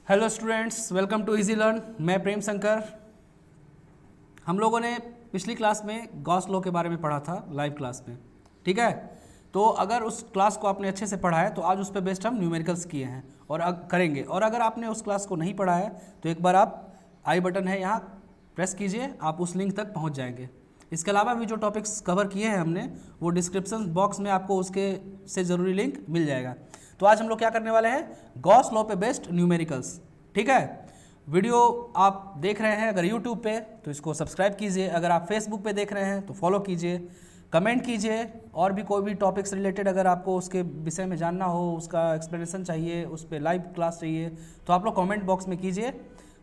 Hello students, welcome to easy learn. मैं प्रेम शंकर। हम लोगों ने पिछली क्लास में गॉस लॉ के बारे में पढ़ा था लाइव क्लास में, ठीक है। तो अगर उस क्लास को आपने अच्छे से पढ़ा है तो आज उस पर बेस्ड हम न्यूमेरिकल्स किए हैं और करेंगे। और अगर आपने उस क्लास को नहीं पढ़ा है तो एक बार आप आई बटन है यहाँ प्रेस कीजिए, आप उस लिंक तक पहुँच जाएंगे। इसके अलावा भी जो टॉपिक्स कवर किए हैं हमने वो डिस्क्रिप्शन बॉक्स में आपको उसके से ज़रूरी लिंक मिल जाएगा। तो आज हम लोग क्या करने वाले हैं, गॉस लॉ पे बेस्ड न्यूमेरिकल्स, ठीक है। वीडियो आप देख रहे हैं अगर यूट्यूब पे तो इसको सब्सक्राइब कीजिए, अगर आप फेसबुक पे देख रहे हैं तो फॉलो कीजिए, कमेंट कीजिए। और भी कोई भी टॉपिक्स रिलेटेड अगर आपको उसके विषय में जानना हो, उसका एक्सप्लेनेशन चाहिए, उस पर लाइव क्लास चाहिए तो आप लोग कमेंट बॉक्स में कीजिए,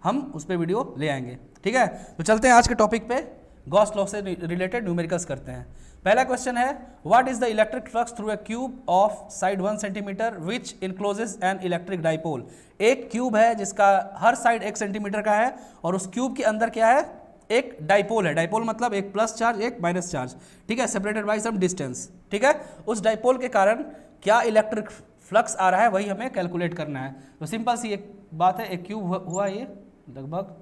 हम उस पर वीडियो ले आएंगे, ठीक है। तो चलते हैं आज के टॉपिक पे, गॉस लॉ से रिलेटेड न्यूमेरिकल्स करते हैं। पहला क्वेश्चन है, what is the electric flux through a cube of side 1 centimetre which encloses an electric dipole. एक क्यूब है जिसका हर साइड 1 सेंटीमीटर का है और उस क्यूब के अंदर क्या है, एक डाइपोल है। डाइपोल मतलब एक प्लस चार्ज एक माइनस चार्ज, ठीक है, सेपरेटेड बाय सम डिस्टेंस, ठीक है। उस डाइपोल के कारण क्या इलेक्ट्रिक फ्लक्स आ रहा है वही हमें कैलकुलेट करना है। तो सिंपल सी एक बात है, एक क्यूब हुआ ये लगभग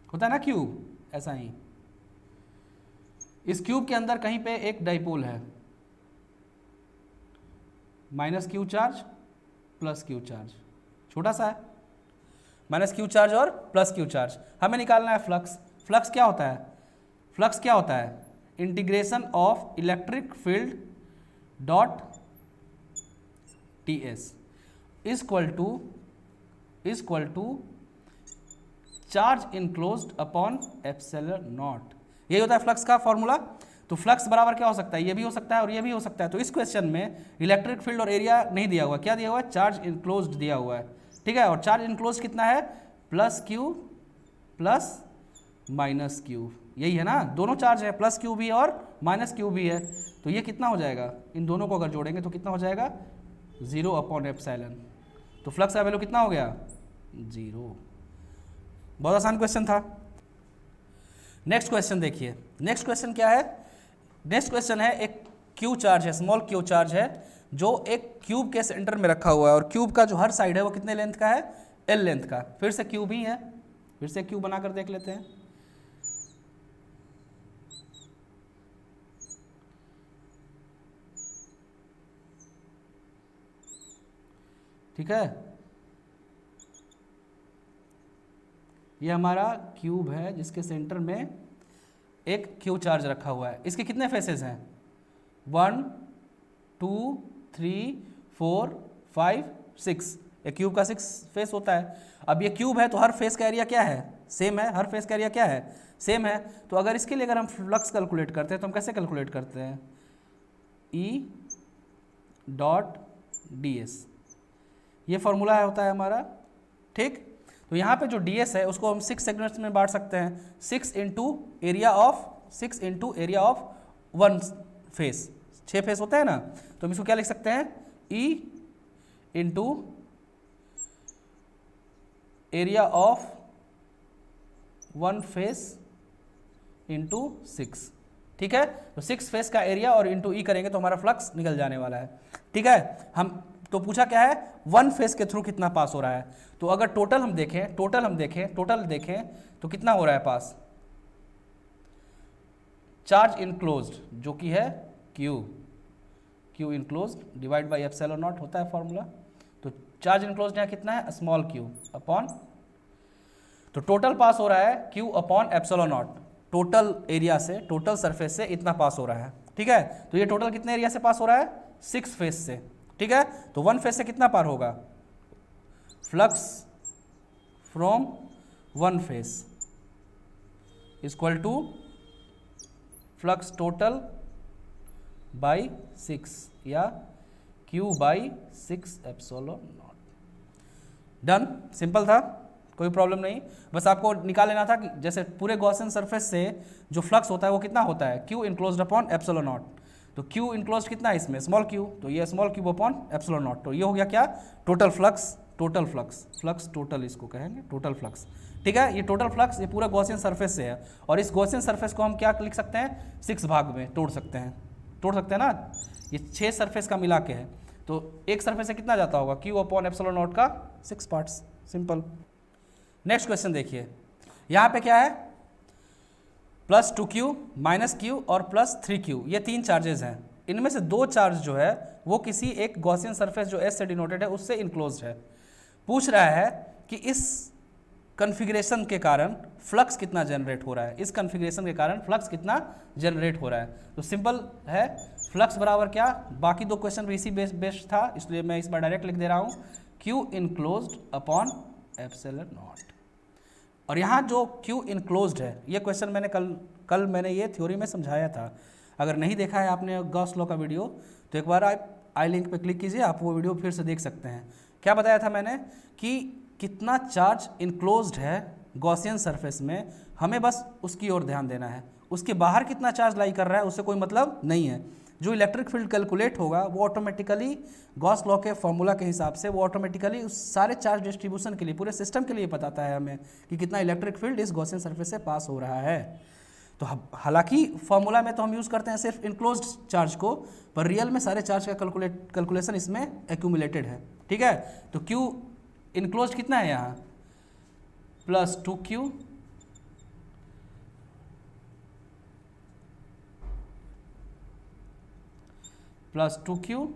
होता है ना क्यूब, ऐसा ही इस क्यूब के अंदर कहीं पे एक डाइपोल है, minus Q charge plus Q charge, छोटा सा है, माइनस क्यू चार्ज और प्लस क्यू चार्ज। हमें निकालना है फ्लक्स। फ्लक्स क्या होता है, फ्लक्स क्या होता है, integration of electric field dot T S equal to charge enclosed upon epsilon naught. यही होता है फ्लक्स का फॉर्मूला। तो फ्लक्स बराबर क्या हो सकता है, ये भी हो सकता है और ये भी हो सकता है। तो इस क्वेश्चन में इलेक्ट्रिक फील्ड और एरिया नहीं दिया हुआ, क्या दिया हुआ है, चार्ज इनक्लोज्ड दिया हुआ है, ठीक है। और चार्ज इनक्लोज्ड कितना है, plus Q plus minus Q, यही है ना, दोनों चार्ज है, प्लस क्यू भी और माइनस क्यू भी है। तो ये कितना हो जाएगा, इन दोनों को अगर जोड़ेंगे तो कितना हो जाएगा, 0 अपॉन एप्सिलॉन। तो फ्लक्स का वैल्यू कितना हो गया, 0। बहुत आसान क्वेश्चन था। नेक्स्ट क्वेश्चन देखिए, नेक्स्ट क्वेश्चन क्या है, नेक्स्ट क्वेश्चन है एक क्यू चार्ज है, स्मॉल क्यू चार्ज है जो एक क्यूब के सेंटर में रखा हुआ है और क्यूब का जो हर साइड है वो कितने लेंथ का है, L लेंथ का। फिर से क्यूब ही है, फिर से क्यूब बनाकर देख लेते हैं। ठीक है, ये हमारा क्यूब है जिसके सेंटर में एक क्यू चार्ज रखा हुआ है। इसके कितने फेसेस हैं, 1 2 3 4 5 6। एक क्यूब का 6 फेस होता है। अब ये क्यूब है तो हर फेस का एरिया क्या है, सेम है, हर फेस का एरिया क्या है, सेम है। तो अगर इसके लिए अगर हम फ्लक्स कैलकुलेट करते हैं तो हम कैसे कैलकुलेट करते हैं, ई डॉट डी एस, ये फॉर्मूला होता है हमारा, ठीक। तो यहाँ पे जो ds है उसको हम 6 सेगमेंट्स में बांट सकते हैं, 6 into area of 1 face, 6 face होते हैं ना। तो हम इसको क्या लिख सकते हैं, E into area of 1 face into 6, ठीक है। तो 6 फेस का एरिया और इंटू ई करेंगे तो हमारा फ्लक्स निकल जाने वाला है, ठीक है। हम तो पूछा क्या है, 1 फेस के थ्रू कितना पास हो रहा है। तो अगर टोटल देखें तो कितना हो रहा है पास, चार्ज इनक्लोज्ड जो कि है Q enclosed divide by epsilon not होता है फॉर्मूला। तो चार्ज इनक्लोज्ड यहाँ कितना है, स्मॉल क्यू अपॉन, तो टोटल पास हो रहा है Q upon epsilon not, total area से, टोटल सरफेस से इतना पास हो रहा है, ठीक है। तो ये टोटल कितने एरिया से पास हो रहा है, 6 फेस से, ठीक है। तो 1 फेस से कितना पार होगा, flux from 1 face equal to flux total by 6 या Q by 6 epsilon naught. Done, simple था, कोई प्रॉब्लम नहीं। बस आपको निकाल लेना था कि जैसे पूरे गॉसियन सरफेस से जो फ्लक्स होता है वो कितना होता है, Q enclosed upon epsilon not. तो Q इनक्लोज्ड कितना है इसमें, स्मॉल q, तो ये small cube upon epsilon not. तो ये हो गया क्या, टोटल फ्लक्स, फ्लक्स टोटल इसको कहेंगे, टोटल फ्लक्स, ठीक है। ये टोटल फ्लक्स ये पूरा गॉसियन सरफेस से है और इस गॉसियन सरफेस को हम क्या लिख सकते हैं, 6 भाग में तोड़ सकते हैं ना, ये 6 सरफेस का मिला के है। तो एक सरफेस से कितना जाता होगा, क्यू अपॉन एप्सिलॉन नॉट का 6 पार्ट्स, सिंपल। नेक्स्ट क्वेश्चन देखिए, यहाँ पे क्या है, +2q -q और +3q, ये 3 चार्जेस हैं। इनमें से 2 चार्ज जो है वो किसी एक गॉसियन सरफेस जो S से डिनोटेड है उससे इनक्लोज्ड है। पूछ रहा है कि इस कन्फिग्रेशन के कारण फ्लक्स कितना जनरेट हो रहा है, इस कन्फिग्रेशन के कारण फ्लक्स कितना जनरेट हो रहा है। तो सिंपल है, फ्लक्स बराबर क्या, बाकी 2 क्वेश्चन भी इसी बेस्ड था, इसलिए मैं इस बार डायरेक्ट लिख दे रहा हूँ, Q enclosed upon epsilon not. और यहाँ जो Q इनक्लोज्ड है, ये क्वेश्चन मैंने कल मैंने ये थ्योरी में समझाया था। अगर नहीं देखा है आपने गॉस लॉ का वीडियो तो एक बार आप आई लिंक पे क्लिक कीजिए, आप वो वीडियो फिर से देख सकते हैं। क्या बताया था मैंने कि कितना चार्ज इनक्लोज्ड है गॉसियन सरफेस में, हमें बस उसकी ओर ध्यान देना है, उसके बाहर कितना चार्ज लाई कर रहा है उससे कोई मतलब नहीं है। जो इलेक्ट्रिक फील्ड कैलकुलेट होगा वो ऑटोमेटिकली गॉस लॉ के फॉर्मूला के हिसाब से वो ऑटोमेटिकली उस सारे चार्ज डिस्ट्रीब्यूशन के लिए, पूरे सिस्टम के लिए बताता है हमें कि कितना इलेक्ट्रिक फील्ड इस गॉसियन सरफेस से पास हो रहा है। तो हालांकि फॉर्मूला में तो हम यूज़ करते हैं सिर्फ इनक्लोज्ड चार्ज को, पर रियल में सारे चार्ज का कैलकुलेशन इसमें एक्यूमुलेटेड है, ठीक है। तो Q इनक्लोज्ड कितना है यहाँ, +2q +2q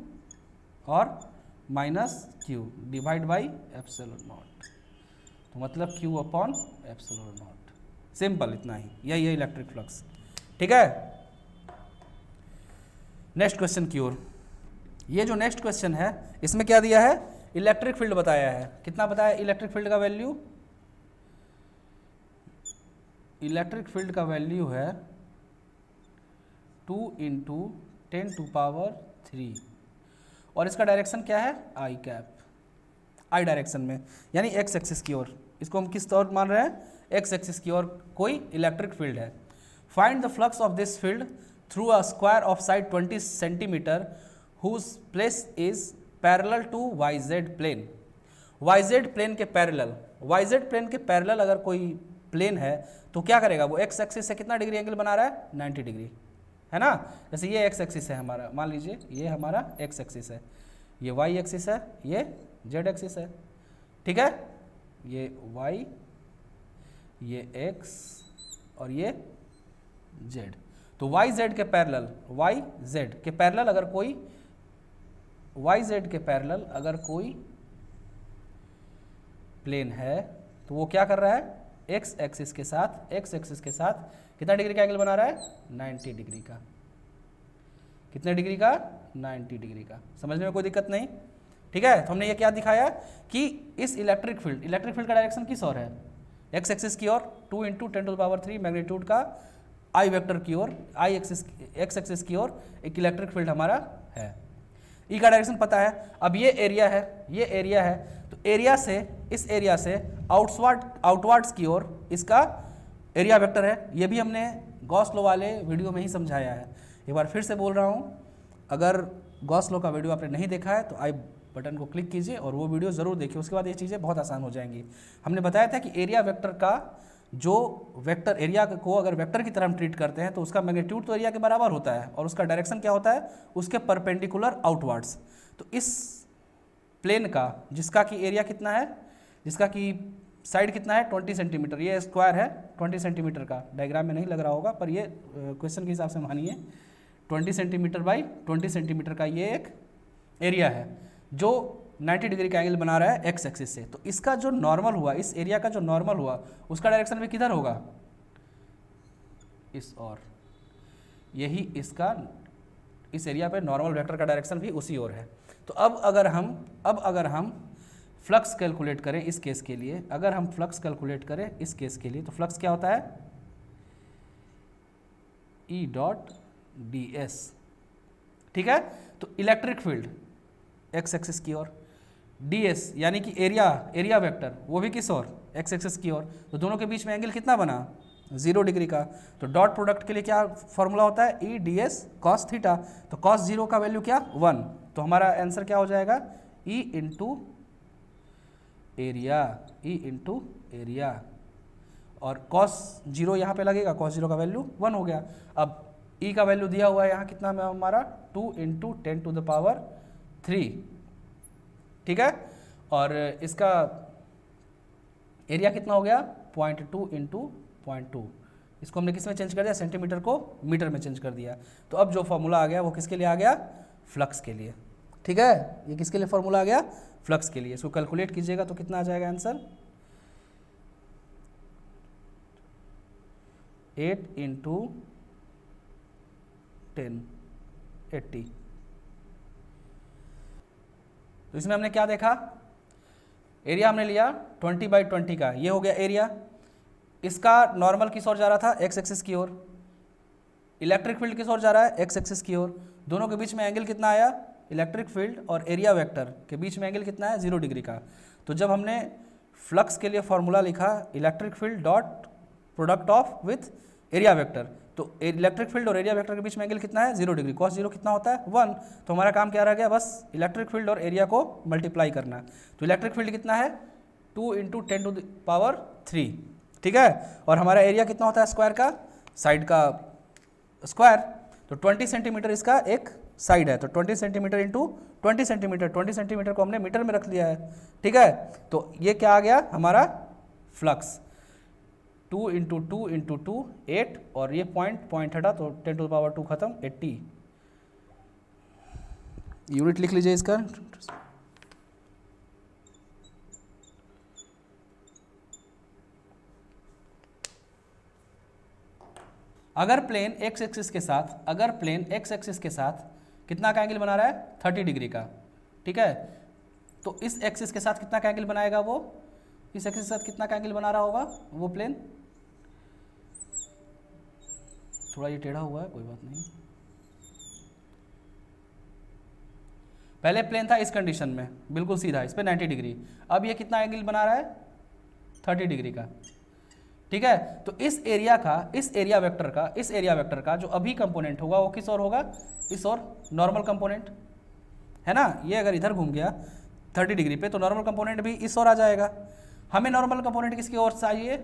और -q divide by epsilon not, तो मतलब Q upon epsilon not, simple इतना ही, यही है इलेक्ट्रिक फ्लक्स, ठीक है। नेक्स्ट क्वेश्चन की ओर, ये जो नेक्स्ट क्वेश्चन है इसमें क्या दिया है, इलेक्ट्रिक फील्ड बताया है। कितना बताया इलेक्ट्रिक फील्ड का वैल्यू, इलेक्ट्रिक फील्ड का वैल्यू है 2 × 10⁻³ और इसका डायरेक्शन क्या है, आई कैप, आई डायरेक्शन में, यानी एक्स एक्सिस की ओर। इसको हम किस तौर मान रहे हैं, एक्स एक्सिस की ओर कोई इलेक्ट्रिक फील्ड है। Find the flux of this field through a square of side 20 centimetre whose place is parallel to YZ plane. YZ plane के पैरेलल, YZ प्लेन के पैरेलल अगर कोई प्लेन है तो क्या करेगा, वो एक्स एक्सिस से कितना डिग्री एंगल बना रहा है, 90 डिग्री, है ना। जैसे ये एक्स एक्सिस है हमारा, मान लीजिए ये हमारा एक्स एक्सिस है, ये वाई एक्सिस है, ये जेड एक्सिस है, ठीक है, ये वाई, ये एक्स और ये जेड। तो वाई जेड के पैरेलल, वाई जेड के पैरेलल अगर कोई, वाई जेड के पैरेलल अगर कोई प्लेन है तो वो क्या कर रहा है, एक्स एक्सिस के साथ, एक्स एक्सिस के साथ कितना डिग्री का एंगल बना रहा है, 90 डिग्री का। कितने डिग्री का, 90 डिग्री का। समझने में कोई दिक्कत नहीं, ठीक है। तो हमने ये क्या दिखाया कि इस इलेक्ट्रिक फील्ड का डायरेक्शन किस ओर है, एक्स एक्सिस की ओर, 2 × 10⁻³ मैग्नीट्यूड का आई वेक्टर की ओर, आई एक्सिस, एक्स एक्सिस की ओर एक इलेक्ट्रिक फील्ड हमारा है। ई का डायरेक्शन पता है। अब ये एरिया है, ये एरिया है, तो एरिया से, इस एरिया से आउटवर्ड्स की ओर इसका एरिया वेक्टर है। ये भी हमने गॉस लॉ वाले वीडियो में ही समझाया है। एक बार फिर से बोल रहा हूँ, अगर गॉस लॉ का वीडियो आपने नहीं देखा है तो आई बटन को क्लिक कीजिए और वो वीडियो ज़रूर देखिए, उसके बाद ये चीज़ें बहुत आसान हो जाएंगी। हमने बताया था कि एरिया वेक्टर का जो वेक्टर, एरिया को अगर वेक्टर की तरह हम ट्रीट करते हैं तो उसका मैग्नीट्यूड तो एरिया के बराबर होता है और उसका डायरेक्शन क्या होता है, उसके परपेंडिकुलर आउटवर्ड्स। तो इस प्लेन का, जिसका कि एरिया कितना है, जिसका कि साइड कितना है, 20 सेंटीमीटर, ये स्क्वायर है 20 सेंटीमीटर का, डायग्राम में नहीं लग रहा होगा पर ये क्वेश्चन के हिसाब से मानिए 20 सेंटीमीटर बाई 20 सेंटीमीटर का ये एक एरिया है जो 90 डिग्री का एंगल बना रहा है एक्स एक्सिस से। तो इसका जो नॉर्मल हुआ, इस एरिया का जो नॉर्मल हुआ, उसका डायरेक्शन भी किधर होगा, इस और, यही इसका, इस एरिया पे नॉर्मल वेक्टर का डायरेक्शन भी उसी ओर है। तो अब अगर हम फ्लक्स कैलकुलेट करें इस केस के लिए, अगर हम फ्लक्स कैलकुलेट करें इस केस के लिए, तो फ्लक्स क्या होता है, E.ds, ठीक है। तो इलेक्ट्रिक फील्ड एक्स एक्सिस की ओर, ds यानी कि एरिया वेक्टर वो भी किस ओर, एक्स एक्सिस की ओर। तो दोनों के बीच में एंगल कितना बना, 0 डिग्री का। तो डॉट प्रोडक्ट के लिए क्या फॉर्मूला होता है, E.ds cos थीटा। तो cos 0 का वैल्यू क्या, 1। तो हमारा आंसर क्या हो जाएगा, E इंटू एरिया, और cos 0 यहाँ पे लगेगा, cos 0 का वैल्यू 1 हो गया। अब E का वैल्यू दिया हुआ है यहाँ कितना में हमारा, 2 × 10⁻³ 3, ठीक है, और इसका एरिया कितना हो गया 0.2 इंटू 0.2, इसको हमने किस में चेंज कर दिया, सेंटीमीटर को मीटर में चेंज कर दिया। तो अब जो फॉर्मूला आ गया वो किसके लिए आ गया, फ्लक्स के लिए, ठीक है, ये किसके लिए फॉर्मूला आ गया, फ्लक्स के लिए। इसको कैलकुलेट कीजिएगा तो कितना आ जाएगा आंसर, 8 इंटू 10 80। तो इसमें हमने क्या देखा, एरिया हमने लिया 20/20 का, ये हो गया एरिया, इसका नॉर्मल किस ओर जा रहा था, एक्स एक्सिस की ओर, इलेक्ट्रिक फील्ड किस ओर जा रहा है, एक्स एक्सिस की ओर, दोनों के बीच में एंगल कितना आया, इलेक्ट्रिक फील्ड और एरिया वेक्टर के बीच में एंगल कितना है, 0 डिग्री का। तो जब हमने फ्लक्स के लिए फॉर्मूला लिखा electric field dot product of with area vector, तो इलेक्ट्रिक फील्ड और एरिया वेक्टर के बीच में एंगल कितना है, 0 डिग्री, cos 0 कितना होता है 1। तो हमारा काम क्या रह गया, बस इलेक्ट्रिक फील्ड और एरिया को मल्टीप्लाई करना। तो इलेक्ट्रिक फील्ड कितना है 2 इंटू 10⁻3, ठीक है, और हमारा एरिया कितना होता है स्क्वायर का, साइड का स्क्वायर, तो 20 सेंटीमीटर इसका एक साइड है, तो 20 सेंटीमीटर इंटू 20 सेंटीमीटर, 20 सेंटीमीटर को हमने मीटर में रख लिया है, ठीक है। तो ये क्या आ गया हमारा फ्लक्स, 2 इंटू 2 इंटू 2 8, और ये पॉइंट हटा तो 10⁻2 खत्म 80। यूनिट लिख लीजिए इसका, अगर प्लेन एक्स एक्सिस के साथ कितना का एंगल बना रहा है 30 डिग्री का, ठीक है, तो इस एक्सिस के साथ कितना का एंगल बनाएगा वो, इस एक्सिस के साथ कितना का एंगल बना रहा होगा वो प्लेन, थोड़ा ये टेढ़ा हुआ है कोई बात नहीं, पहले प्लेन था इस कंडीशन में बिल्कुल सीधा, इस पे 90 डिग्री, अब ये कितना एंगल बना रहा है 30 डिग्री का, ठीक है। तो इस एरिया वेक्टर का जो अभी कंपोनेंट होगा वो किस ओर होगा, इस ओर, नॉर्मल कंपोनेंट है ना, ये अगर इधर घूम गया 30 डिग्री पे तो नॉर्मल कंपोनेंट भी इस ओर आ जाएगा। हमें नॉर्मल कंपोनेंट किसकी ओर चाहिए,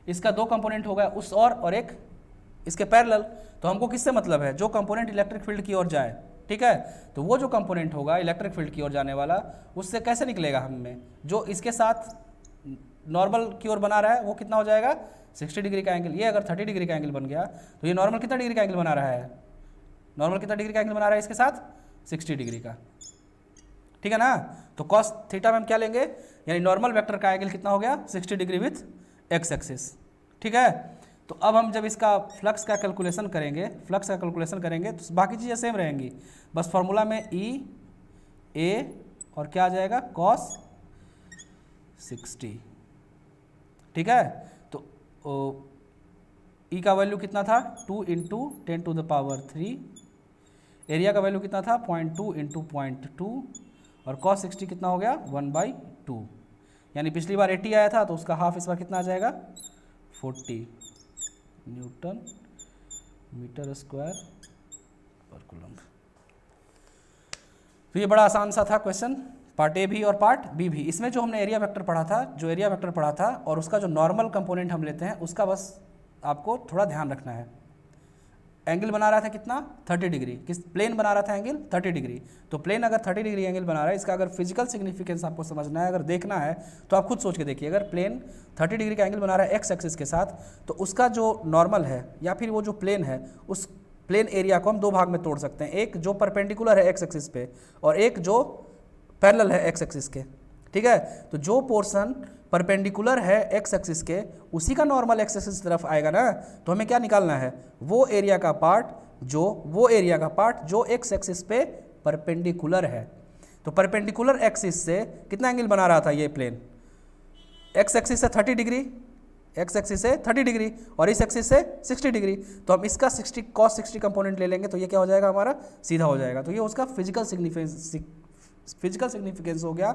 इसका 2 कंपोनेंट होगा उस ओर और एक इसके पैरेलल, तो हमको किससे मतलब है, जो कंपोनेंट इलेक्ट्रिक फील्ड की ओर जाए, ठीक है, तो वो जो कंपोनेंट होगा इलेक्ट्रिक फील्ड की ओर जाने वाला, उससे कैसे निकलेगा हमें, जो इसके साथ नॉर्मल की ओर बना रहा है वो कितना हो जाएगा 60 डिग्री का एंगल। ये अगर 30 डिग्री का एंगल बन गया तो ये नॉर्मल कितना डिग्री का एंगल बना रहा है, नॉर्मल कितना डिग्री का एंगल बना रहा है इसके साथ 60 डिग्री का, ठीक है ना। तो cos थीटा में हम क्या लेंगे, यानी नॉर्मल वेक्टर का एंगल कितना हो गया 60 डिग्री विथ एक्स एक्सिस, ठीक है। तो अब हम जब इसका फ्लक्स का कैलकुलेशन करेंगे तो बाकी चीज़ें सेम रहेंगी, बस फॉर्मूला में ई ए और क्या आ जाएगा cos 60, ठीक है। तो ई का वैल्यू कितना था 2 इंटू 10⁻3, एरिया का वैल्यू कितना था 0.2 इंटू 0.2, और cos 60 कितना हो गया 1/2, यानी पिछली बार 80 आया था तो उसका हाफ इस बार कितना आ जाएगा 40 न्यूटन मीटर स्क्वायर पर कूलम्ब। तो ये बड़ा आसान सा था क्वेश्चन, पार्ट ए भी और पार्ट बी भी। इसमें जो हमने एरिया वेक्टर पढ़ा था और उसका जो नॉर्मल कंपोनेंट हम लेते हैं उसका बस आपको थोड़ा ध्यान रखना है। एंगल बना रहा था कितना 30 डिग्री, किस प्लेन बना रहा था एंगल 30 डिग्री, तो प्लेन अगर 30 डिग्री एंगल बना रहा है, इसका अगर फिजिकल सिग्निफिकेंस आपको समझना है, अगर देखना है तो आप खुद सोच के देखिए। अगर प्लेन 30 डिग्री का एंगल बना रहा है एक्स एक्सिस के साथ, तो उसका जो नॉर्मल है या फिर वो जो प्लेन है, उस प्लेन एरिया को हम 2 भाग में तोड़ सकते हैं, एक जो परपेंडिकुलर है एक्स एक्सिस पे और एक जो पैरेलल है एक्स एक्सिस के, ठीक है। तो जो पोर्शन परपेंडिकुलर है एक्स एक्सिस के उसी का नॉर्मल एक्स एक्सिस तरफ आएगा ना, तो हमें क्या निकालना है, वो एरिया का पार्ट जो एक्स एक्सिस पे परपेंडिकुलर है। तो परपेंडिकुलर एक्सिस से कितना एंगल बना रहा था ये प्लेन, एक्स एक्सिस से 30 डिग्री और इस एक्सिस से 60 डिग्री, तो हम इसका 60 cos 60 कंपोनेंट ले लेंगे तो ये क्या हो जाएगा हमारा सीधा हो जाएगा। तो ये उसका फिजिकल सिग्निफिकेंस हो गया,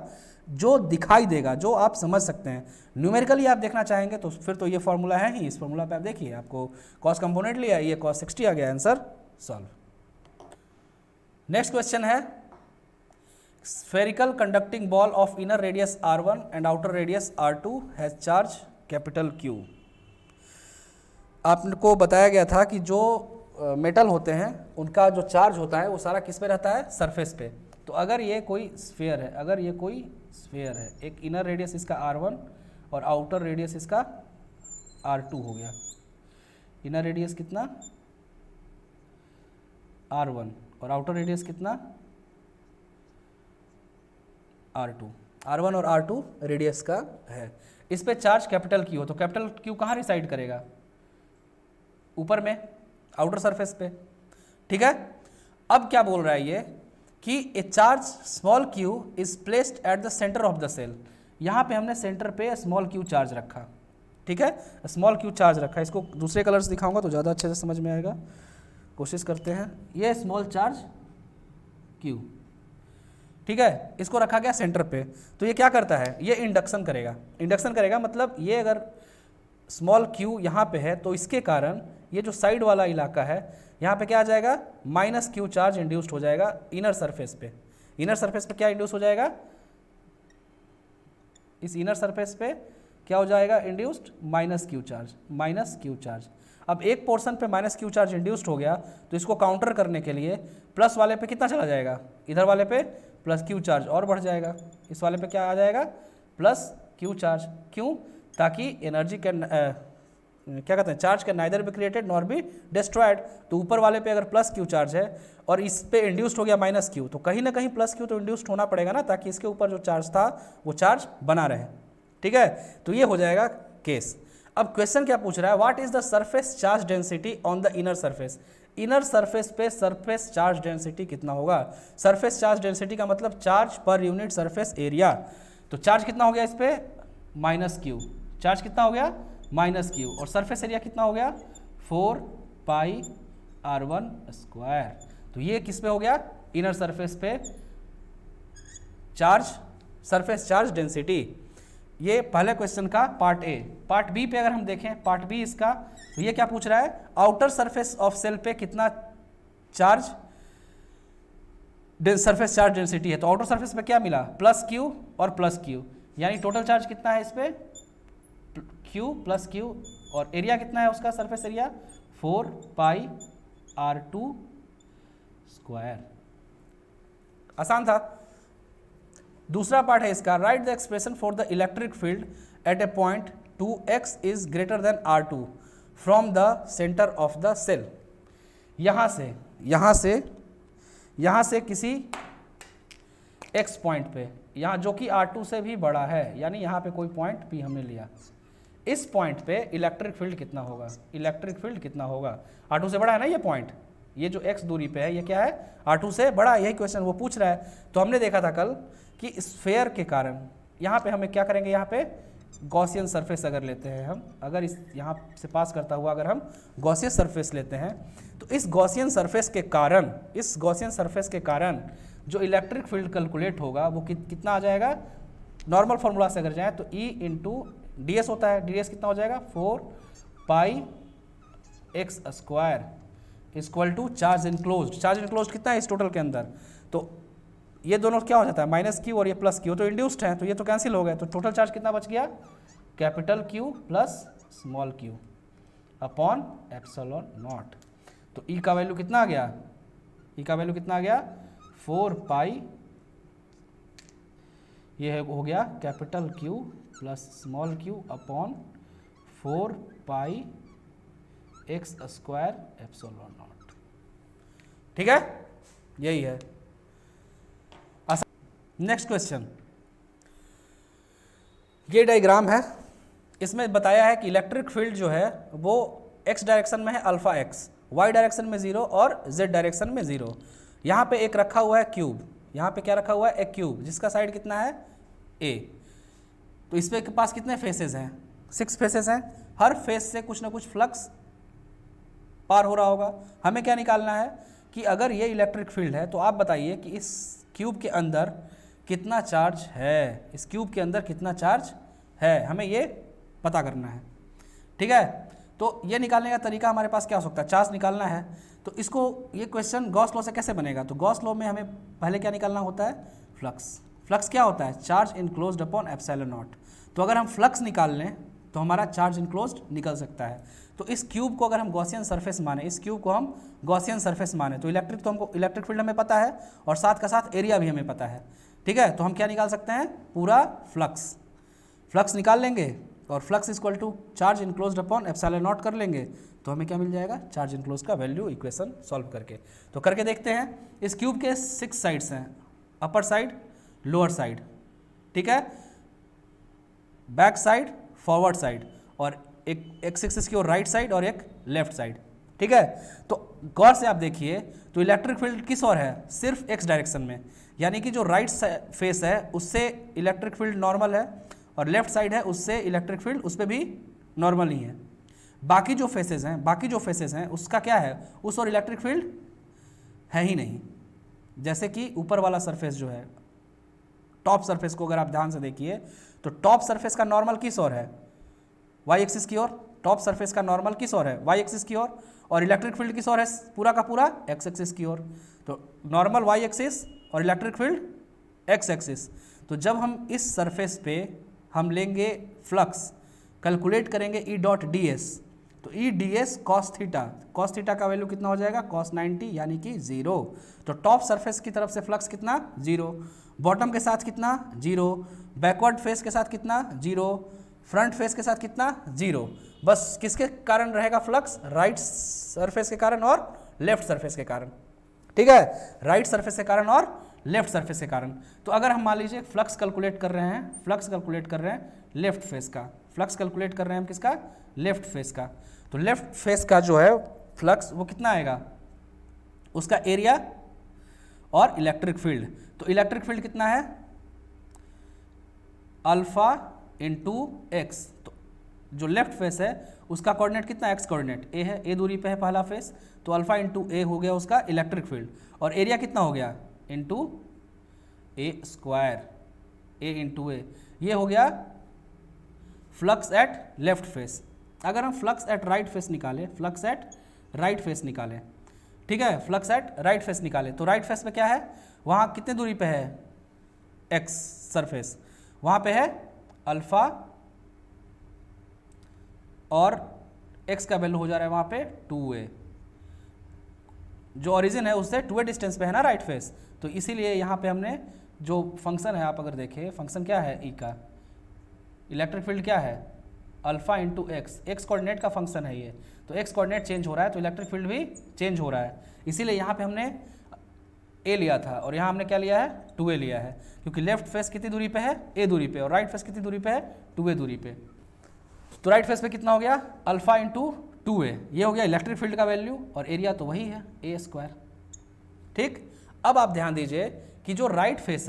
जो दिखाई देगा, जो आप समझ सकते हैं। न्यूमेरिकली आप देखना चाहेंगे तो फिर तो ये फॉर्मूला है ही, इस फॉर्मूला पे आप देखिए, आपको cos कंपोनेंट लिया, ये cos 60 आ गया, आंसर सॉल्व। नेक्स्ट क्वेश्चन है, spherical conducting ball of inner radius r1 and outer radius r2 has charge capital Q। आपको बताया गया था कि जो मेटल होते हैं उनका जो चार्ज होता है वो सारा किस पे रहता है, सरफेस पे। तो अगर ये कोई स्फीयर है, अगर ये कोई स्फीयर है, एक इनर रेडियस इसका r1 और आउटर रेडियस इसका r2 हो गया। इनर रेडियस कितना r1 और आउटर रेडियस कितना r2, r1 और r2 रेडियस का है। इस पे चार्ज कैपिटल Q हो, तो कैपिटल Q कहाँ रिसाइड करेगा? ऊपर में, आउटर सरफेस पे, ठीक है। अब क्या बोल रहा है ये कि a charge small q is placed at the centre of the cell. यहाँ पे हमने सेंटर पे स्मॉल q चार्ज रखा, ठीक है, स्मॉल q चार्ज रखा। इसको दूसरे कलर्स दिखाऊंगा तो ज़्यादा अच्छे से समझ में आएगा, कोशिश करते हैं। ये स्मॉल चार्ज q, ठीक है, इसको रखा गया सेंटर पे। तो ये क्या करता है? ये इंडक्शन करेगा। इंडक्शन करेगा मतलब ये अगर स्मॉल q यहाँ पे है तो इसके कारण ये जो साइड वाला इलाका है यहाँ पे क्या आ जाएगा? माइनस q चार्ज इंड्यूस्ड हो जाएगा इनर सरफेस पे। इनर सरफेस पे क्या इंड्यूस हो जाएगा? इस इनर सरफेस पे क्या हो जाएगा induced? Minus q charge, minus q charge. अब एक पोर्शन पे माइनस q चार्ज इंड्यूस्ड हो गया तो इसको काउंटर करने के लिए प्लस वाले पे कितना चला जाएगा? इधर वाले पे प्लस q चार्ज और बढ़ जाएगा। इस वाले पे क्या आ जाएगा? Plus q charge. क्यों? ताकि एनर्जी कैन क्या कहते हैं, charge can neither be created nor be destroyed. तो ऊपर वाले पे अगर प्लस q चार्ज है और इस पे इंड्यूस्ड हो गया माइनस q, तो कहीं ना कहीं प्लस q तो इंड्यूस्ड होना पड़ेगा ना, ताकि इसके ऊपर जो चार्ज था वो चार्ज बना रहे, ठीक है। तो ये हो जाएगा केस। अब क्वेश्चन क्या पूछ रहा है? What is the surface charge density on the inner surface. Inner surface पे सरफेस चार्ज डेंसिटी कितना होगा? सरफेस चार्ज डेंसिटी का मतलब charge per unit surface area. तो चार्ज कितना हो गया इस पे? Minus q। चार्ज कितना हो गया? Minus q। और सरफेस एरिया कितना हो गया? 4 पाई r1 स्क्वायर। तो ये किस पे हो गया? इनर सरफेस पे चार्ज, सरफेस चार्ज डेंसिटी। ये पहले क्वेश्चन का पार्ट ए। पार्ट बी पे अगर हम देखें, पार्ट बी इसका, तो ये क्या पूछ रहा है? आउटर सरफेस ऑफ सेल पे कितना चार्ज सरफेस चार्ज डेंसिटी है। तो आउटर सरफेस पे क्या मिला? प्लस q और प्लस q, यानी टोटल चार्ज कितना है इस पे? q plus q। और एरिया कितना है उसका? Surface area 4 pi r2 square. आसान था। दूसरा पार्ट है इसका, write the expression for the electric field at a point 2x is greater than r2 from the centre of the cell. यहाँ से किसी x पॉइंट पे, यहाँ जो कि r2 से भी बड़ा है, यानी यहाँ पे कोई पॉइंट P हमने लिया, इस पॉइंट पे इलेक्ट्रिक फील्ड कितना होगा? इलेक्ट्रिक फील्ड कितना होगा? r2 से बड़ा है ना ये पॉइंट, ये जो x दूरी पे है ये क्या है? r2 से बड़ा। यही क्वेश्चन वो पूछ रहा है। तो हमने देखा था कल कि स्फेयर के कारण यहाँ पे हमें क्या करेंगे? यहाँ पे गॉसियन सरफेस अगर लेते हैं हम, अगर इस यहाँ से पास करता हुआ अगर हम गॉसियन सरफेस लेते हैं, तो इस गॉसियन सरफेस के कारण जो इलेक्ट्रिक फील्ड कैलकुलेट होगा वो कितना आ जाएगा? नॉर्मल फार्मूला से अगर जाए तो E इंटू ds होता है। ds कितना हो जाएगा? 4 pi x square equal to charge enclosed. Charge enclosed कितना है इस टोटल के अंदर? तो ये दोनों क्या हो जाता है? माइनस q और ये प्लस q, तो इंड्यूस्ड है, तो ये तो कैंसिल हो गया। तो टोटल चार्ज कितना बच गया? Capital Q plus small q upon epsilon not. तो E का वैल्यू कितना आ गया? E का वैल्यू कितना आ गया? 4 पाई, ये हो गया capital Q plus small q upon 4 pi x square epsilon not, ठीक है, यही है। नेक्स्ट क्वेश्चन, ये डायग्राम है, इसमें बताया है कि इलेक्ट्रिक फील्ड जो है वो x डायरेक्शन में है अल्फा x, y डायरेक्शन में 0 और z डायरेक्शन में 0। यहाँ पे एक रखा हुआ है क्यूब, यहाँ पे क्या रखा हुआ है? एक क्यूब जिसका साइड कितना है? a। तो इस पे के पास कितने फेसेस हैं? 6 फेसेस हैं। हर फेस से कुछ ना कुछ फ्लक्स पार हो रहा होगा। हमें क्या निकालना है कि अगर ये इलेक्ट्रिक फील्ड है तो आप बताइए कि इस क्यूब के अंदर कितना चार्ज है, इस क्यूब के अंदर कितना चार्ज है, हमें ये पता करना है, ठीक है। तो ये निकालने का तरीका हमारे पास क्या हो सकता है? चार्ज निकालना है। तो इसको, ये क्वेश्चन गॉस लॉ से कैसे बनेगा? तो गॉस लॉ में हमें पहले क्या निकालना होता है? फ्लक्स। फ्लक्स क्या होता है? Charge enclosed upon epsilon not. तो अगर हम फ्लक्स निकाल लें तो हमारा चार्ज इनक्लोज्ड निकल सकता है। तो तो इस क्यूब को अगर हम गॉसियन सरफेस माने, इस क्यूब को हम गॉसियन सरफेस माने, तो हमको इलेक्ट्रिक फील्ड हमें पता है और साथ का साथ एरिया भी हमें पता है, ठीक है। तो हम क्या निकाल सकते हैं, पूरा फ्लक्स निकाल लेंगे और flux equal to charge enclosed upon epsilon naught कर लेंगे, तो हमें क्या मिल जाएगा, चार्ज इनक्लोज का वैल्यू इक्वेशन सॉल्व करके। तो करके देखते हैं। इस क्यूब के 6 साइड्स हैं, अपर साइड, लोअर साइड, ठीक है, बैक साइड, फॉरवर्ड साइड, और एक एक्स एक्सिस की ओर राइट साइड और एक लेफ्ट साइड, ठीक है। तो गौर से आप देखिए, तो इलेक्ट्रिक फील्ड किस ओर है, सिर्फ एक्स डायरेक्शन में, यानी कि जो राइट फेस है उससे इलेक्ट्रिक फील्ड नॉर्मल है और लेफ्ट साइड है उससे इलेक्ट्रिक फील्ड उस पर भी नॉर्मल ही है। बाकी जो फेसेस हैं उसका क्या है, उस और इलेक्ट्रिक फील्ड है ही नहीं। जैसे कि ऊपर वाला सरफेस जो है, टॉप सरफेस को अगर आप ध्यान से देखिए, तो टॉप सरफेस का नॉर्मल किस ओर है, वाई एक्सिस की ओर। टॉप सरफेस का नॉर्मल किस ओर है, वाई एक्सिस की ओर, और इलेक्ट्रिक फील्ड किस ओर है, पूरा का पूरा एक्स एक्सिस की ओर। तो नॉर्मल वाई एक्सिस और इलेक्ट्रिक फील्ड एक्स एक्सिस। तो जब हम इस सरफेस पे हम लेंगे फ्लक्स, कैलकुलेट करेंगे ई डॉट डी एस, तो E D S cos theta का वैल्यू कितना हो जाएगा, कॉस 90 यानी कि 0। तो टॉप सरफेस की तरफ से फ्लक्स कितना, 0, बॉटम के साथ कितना, 0, बैकवर्ड फेस के साथ कितना, 0, फ्रंट फेस के साथ कितना, 0। बस किसके कारण रहेगा फ्लक्स, राइट सरफेस के कारण और लेफ्ट सरफेस के कारण, ठीक है, राइट सरफेस के कारण और लेफ्ट सरफेस के कारण। तो अगर हम मान लीजिए फ्लक्स कैलकुलेट कर रहे हैं लेफ्ट फेस का, फ्लक्स कैलकुलेट कर रहे हैं हम किसका, लेफ्ट फेस का, तो लेफ्ट फेस का जो है फ्लक्स वो कितना आएगा, उसका एरिया और इलेक्ट्रिक फील्ड। तो इलेक्ट्रिक फील्ड कितना है, अल्फा इंटू एक्स। तो जो लेफ्ट फेस है उसका कोऑर्डिनेट कितना, एक्स कोऑर्डिनेट, ए है, ए दूरी पे है पहला फेस, तो अल्फा इंटू ए हो गया उसका इलेक्ट्रिक फील्ड, और एरिया कितना हो गया, इंटू ए स्क्वायर, ए इंटू ए, ये हो गया फ्लक्स एट लेफ्ट फेस। अगर हम फ्लक्स एट राइट फेस निकालें, ठीक है, फ्लक्स एट राइट फेस निकालें, तो राइट फेस पे क्या है, वहाँ कितने दूरी पे है, एक्स सरफेस, वहाँ पे है अल्फा और एक्स का वैल्यू हो जा रहा है वहाँ पे 2a, जो ओरिजिन है उससे 2a डिस्टेंस पे है ना राइट फेस। तो इसीलिए यहाँ पे हमने जो फंक्शन है, आप अगर देखें फंक्शन क्या है, ई का इलेक्ट्रिक फील्ड क्या है, alpha into x, x coordinate का फंक्शन है ये, तो एक्स कोऑर्डिनेट चेंज हो रहा है तो इलेक्ट्रिक फील्ड भी चेंज हो रहा है। इसीलिए यहाँ पे हमने ए लिया था और यहाँ हमने क्या लिया है, 2a लिया है, क्योंकि लेफ्ट फेस कितनी दूरी पे है, a दूरी पे, और राइट फेस कितनी दूरी पे है, 2a दूरी पे। तो राइट फेस पे कितना हो गया, अल्फा इंटू 2a, ये हो गया इलेक्ट्रिक फील्ड का वैल्यू, और एरिया तो वही है, ए स्क्वायर, ठीक। अब आप ध्यान दीजिए कि जो राइट फेस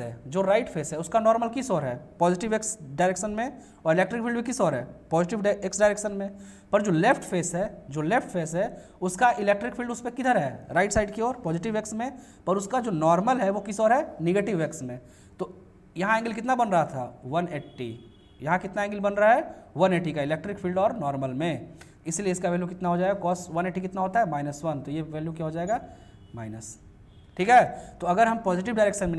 है उसका नॉर्मल किस ओर है, पॉजिटिव एक्स डायरेक्शन में, और इलेक्ट्रिक फील्ड भी किस ओर है, पॉजिटिव एक्स डायरेक्शन में। पर जो लेफ्ट फेस है उसका इलेक्ट्रिक फील्ड उस पर किधर है, राइट साइड की ओर, पॉजिटिव एक्स में, पर उसका जो नॉर्मल है वो किस ओर है, निगेटिव एक्स में। तो यहाँ एंगल कितना बन रहा था, 180, यहाँ कितना एंगल बन रहा है, 180 का इलेक्ट्रिक फील्ड और नॉर्मल में, इसलिए इसका वैल्यू कितना हो जाएगा, कॉस 180 कितना होता है, -1, तो ये वैल्यू क्या हो जाएगा, माइनस, ठीक है। तो अगर हम पॉजिटिव डायरेक्शन में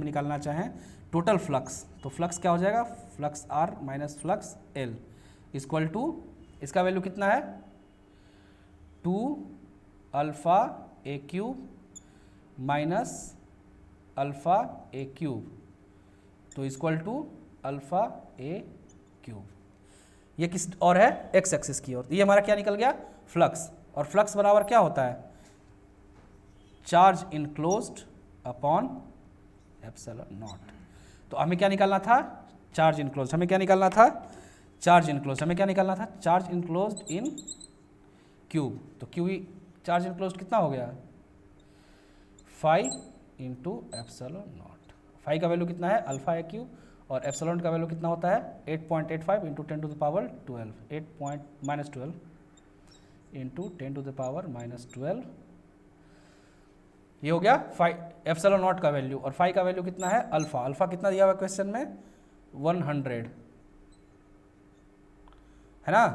निकालना चाहें, टोटल फ्लक्स, तो फ्लक्स क्या हो जाएगा, flux R minus flux L equal to, इसका वैल्यू कितना है, 2 alpha a cube minus alpha a cube, तो equal to alpha a cube. ये किस और है, एक्स एक्सिस की ओर। ये हमारा क्या निकल गया, फ्लक्स, और फ्लक्स बराबर क्या होता है, charge enclosed upon epsilon not. तो हमें क्या निकालना था, चार्ज इनक्लोज्ड, हमें क्या निकालना था, चार्ज इनक्लोज्ड इन क्यूब। तो क्यू चार्ज इनक्लोज्ड कितना हो गया, 5 इंटू एप्सिलॉन नॉट। 5 का वैल्यू कितना है, अल्फा ए क्यूब, और एप्सिलॉन का वैल्यू कितना होता है, 8.85 into 10 to the power 12, 8 into 10 to the power -12, ये हो गया 5 एप्सिलॉन नॉट का वैल्यू। और 5 का वैल्यू कितना है, अल्फा कितना दिया हुआ क्वेश्चन में, 100 है ना।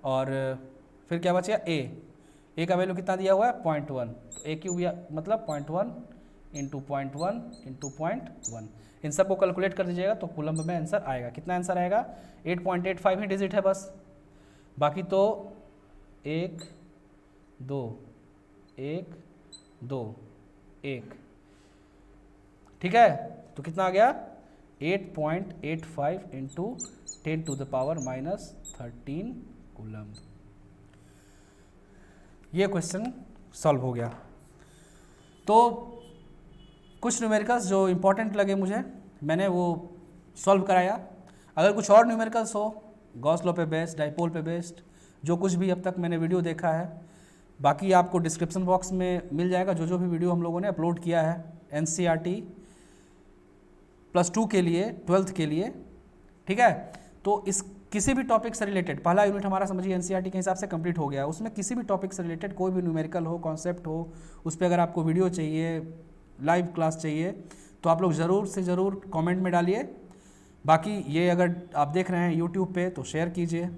और फिर क्या बचा, ए का वैल्यू कितना दिया हुआ है, 0.1, तो ए क्यूब मतलब 0.1 इंटू 0.1 इंटू 0.1, इन सब को कैलकुलेट कर दीजिएगा तो कूलम्ब में आंसर आएगा। कितना आंसर आएगा, 8.85 ही डिजिट है बस। बाकी तो 1 2 1 2 1, ठीक है। तो कितना आ गया 8.85 into 10 to the power -13 coulomb. ये क्वेश्चन सॉल्व हो गया। तो कुछ न्यूमेरिकल्स जो इम्पोर्टेंट लगे मुझे मैंने वो सॉल्व कराया। अगर कुछ और न्यूमेरिकल्स हो गॉस लॉ पे बेस्ड, डाइपोल पे बेस्ड, जो कुछ भी अब तक मैंने वीडियो देखा है, बाकी आपको डिस्क्रिप्शन बॉक्स में मिल जाएगा जो भी वीडियो हम लोगों ने अपलोड किया है NCERT +2 के लिए, 12th के लिए, ठीक है। तो इस किसी भी टॉपिक से रिलेटेड पहला यूनिट हमारा समझिए NCERT के हिसाब से कंप्लीट हो गया। उसमें किसी भी टॉपिक से रिलेटेड कोई भी न्यूमेरिकल हो, कॉन्सेप्ट हो, उस पर अगर आपको वीडियो चाहिए, लाइव क्लास चाहिए, तो आप लोग ज़रूर से ज़रूर कमेंट में डालिए। बाकी ये अगर आप देख रहे हैं यूट्यूब पे तो शेयर कीजिए,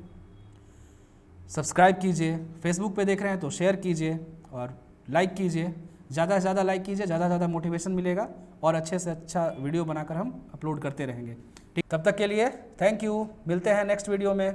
सब्सक्राइब कीजिए, फेसबुक पे देख रहे हैं तो शेयर कीजिए और लाइक कीजिए। ज़्यादा से ज़्यादा लाइक कीजिए, ज़्यादा से ज़्यादा मोटिवेशन मिलेगा और अच्छे से अच्छा वीडियो बनाकर हम अपलोड करते रहेंगे। ठीक, तब तक के लिए थैंक यू, मिलते हैं नेक्स्ट वीडियो में।